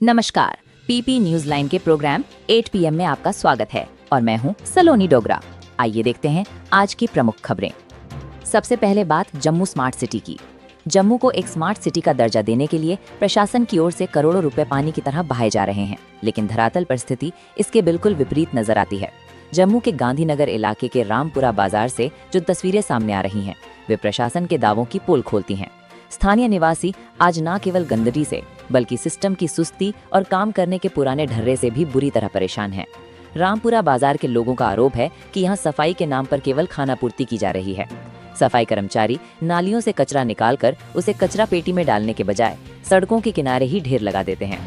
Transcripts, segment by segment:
नमस्कार, PP news line के programme 8 PM में आपका स्वागत है और मैं हूं सलोनी डोगरा। आइए देखते हैं आज की प्रमुख खबरें। सबसे पहले बात जम्मू स्मार्ट सिटी की। जम्मू को एक स्मार्ट सिटी का दर्जा देने के लिए प्रशासन की ओर से करोड़ों रुपए पानी की तरह बहाए जा रहे हैं, लेकिन धरातल पर स्थिति इसके बिल्कुल विपरीत नजर आती है। जम्मू के गांधीनगर इलाके के रामपुरा बाजार से जो तस्वीरें सामने आ रही हैं, वे प्रशासन के दावों की पोल खोलती हैं। स्थानीय निवासी आज न केवल गंदगी से बल्कि सिस्टम की सुस्ती और काम करने के पुराने ढर्रे से भी बुरी तरह परेशान हैं। रामपुरा बाजार के लोगों का आरोप है कि यहाँ सफाई के नाम पर केवल खानापूर्ति की जा रही है। सफाई कर्मचारी नालियों से कचरा निकालकर उसे कचरा पेटी में डालने के बजाय सड़कों के किनारे ही ढेर लगा देते हैं।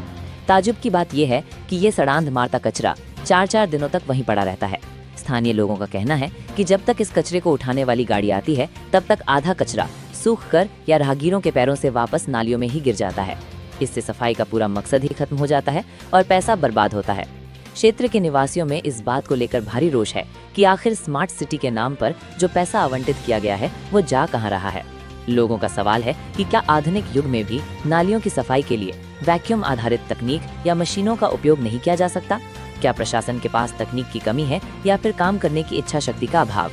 ताजुब की बात यह है कि ये सड़ांध मारता कचरा 4-4 दिनों तक वहीं पड़ा रहता है। स्थानीय लोगों का कहना है कि जब तक इस कचरे को उठाने वाली गाड़ी आती है, तब तक आधा कचरा सूख कर या राहगीरों के पैरों से वापस नालियों में ही गिर जाता है। इससे सफाई का पूरा मकसद ही खत्म हो जाता है और पैसा बर्बाद होता है। क्षेत्र के निवासियों में इस बात को लेकर भारी रोष है कि आखिर स्मार्ट सिटी के नाम पर जो पैसा आवंटित किया गया है वो जा कहां रहा है। लोगों का सवाल है कि क्या आधुनिक युग में भी नालियों की सफाई के लिए वैक्यूम आधारित तकनीक या मशीनों का उपयोग नहीं किया जा सकता? क्या प्रशासन के पास तकनीक की कमी है या फिर काम करने की इच्छा शक्ति का अभाव?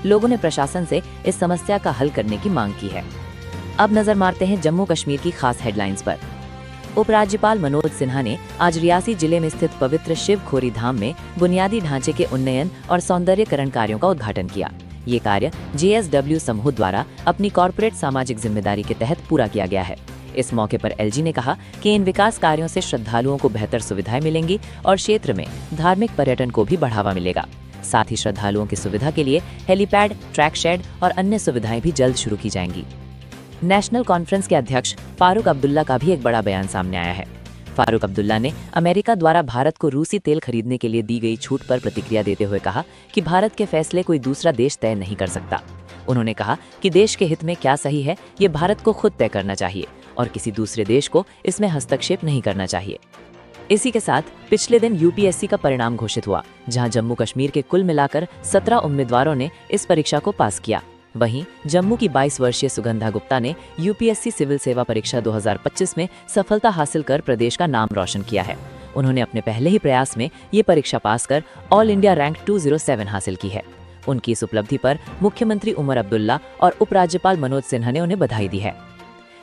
लोगों ने प्रशासन से इस समस्या का हल करने की मांग की है। अब नजर मारते हैं जम्मू कश्मीर की खास हेडलाइंस पर। उपराज्यपाल मनोज सिन्हा ने आज रियासी जिले में स्थित पवित्र शिव खोरी धाम में बुनियादी ढांचे के उन्नयन और सौंदर्यकरण कार्यों का उद्घाटन किया। ये कार्य JSW समूह द्वारा अपनी कॉर्पोरेट सामाजिक जिम्मेदारी के तहत पूरा किया गया है। इस मौके पर LG ने कहा कि इन विकास कार्यों से श्रद्धालुओं को बेहतर सुविधाएं मिलेंगी और क्षेत्र में धार्मिक पर्यटन को भी बढ़ावा मिलेगा। साथ ही श्रद्धालुओं की सुविधा के लिए हेलीपैड, ट्रैक शेड और अन्य सुविधाएं भी जल्द शुरू की जाएंगी। नेशनल कॉन्फ्रेंस के अध्यक्ष फारूक अब्दुल्ला का भी एक बड़ा बयान सामने आया है। फारूक अब्दुल्ला ने अमेरिका द्वारा भारत को रूसी तेल खरीदने के लिए दी गई छूट पर प्रतिक्रिया देते हुए कहा कि भारत के फैसले कोई दूसरा देश तय नहीं कर सकता। उन्होंने कहा कि देश के हित में क्या सही है, ये भारत को खुद तय करना चाहिए और किसी दूसरे देश को इसमें हस्तक्षेप नहीं करना चाहिए। इसी के साथ पिछले दिन UPSC का परिणाम घोषित हुआ, जहां जम्मू कश्मीर के कुल मिलाकर 17 उम्मीदवारों ने इस परीक्षा को पास किया। वहीं जम्मू की 22 वर्षीय सुगंधा गुप्ता ने UPSC सिविल सेवा परीक्षा 2025 में सफलता हासिल कर प्रदेश का नाम रोशन किया है। उन्होंने अपने पहले ही प्रयास में ये परीक्षा पास कर ऑल इंडिया रैंक 207 हासिल की है। उनकी इस उपलब्धि पर मुख्यमंत्री उमर अब्दुल्ला और उपराज्यपाल मनोज सिन्हा ने उन्हें बधाई दी है।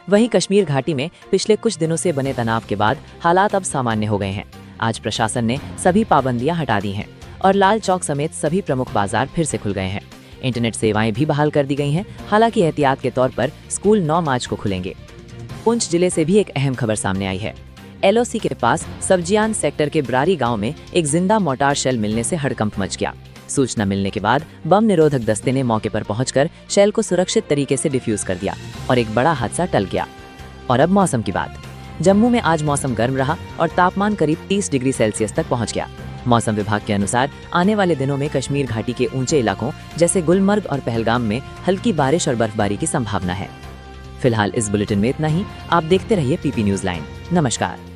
वहीं कश्मीर घाटी में पिछले कुछ दिनों से बने तनाव के बाद हालात अब सामान्य हो गए हैं। आज प्रशासन ने सभी पाबंदियां हटा दी हैं और लाल चौक समेत सभी प्रमुख बाजार फिर से खुल गए हैं। इंटरनेट सेवाएं भी बहाल कर दी गई हैं। हालांकि एहतियात के तौर पर स्कूल 9 मार्च को खुलेंगे। पुंछ जिले से भी एक अहम खबर सामने आई है। LOC के पास सब्जियान सेक्टर के ब्रारी गाँव में एक जिंदा मोर्टार शेल मिलने से हड़कंप मच गया। सूचना मिलने के बाद बम निरोधक दस्ते ने मौके पर पहुंचकर शेल को सुरक्षित तरीके से डिफ्यूज कर दिया और एक बड़ा हादसा टल गया। और अब मौसम की बात। जम्मू में आज मौसम गर्म रहा और तापमान करीब 30 डिग्री सेल्सियस तक पहुंच गया। मौसम विभाग के अनुसार आने वाले दिनों में कश्मीर घाटी के ऊंचे इलाकों जैसे गुलमर्ग और पहलगाम में हल्की बारिश और बर्फबारी की संभावना है। फिलहाल इस बुलेटिन में इतना ही। आप देखते रहिए PP न्यूज लाइन। नमस्कार।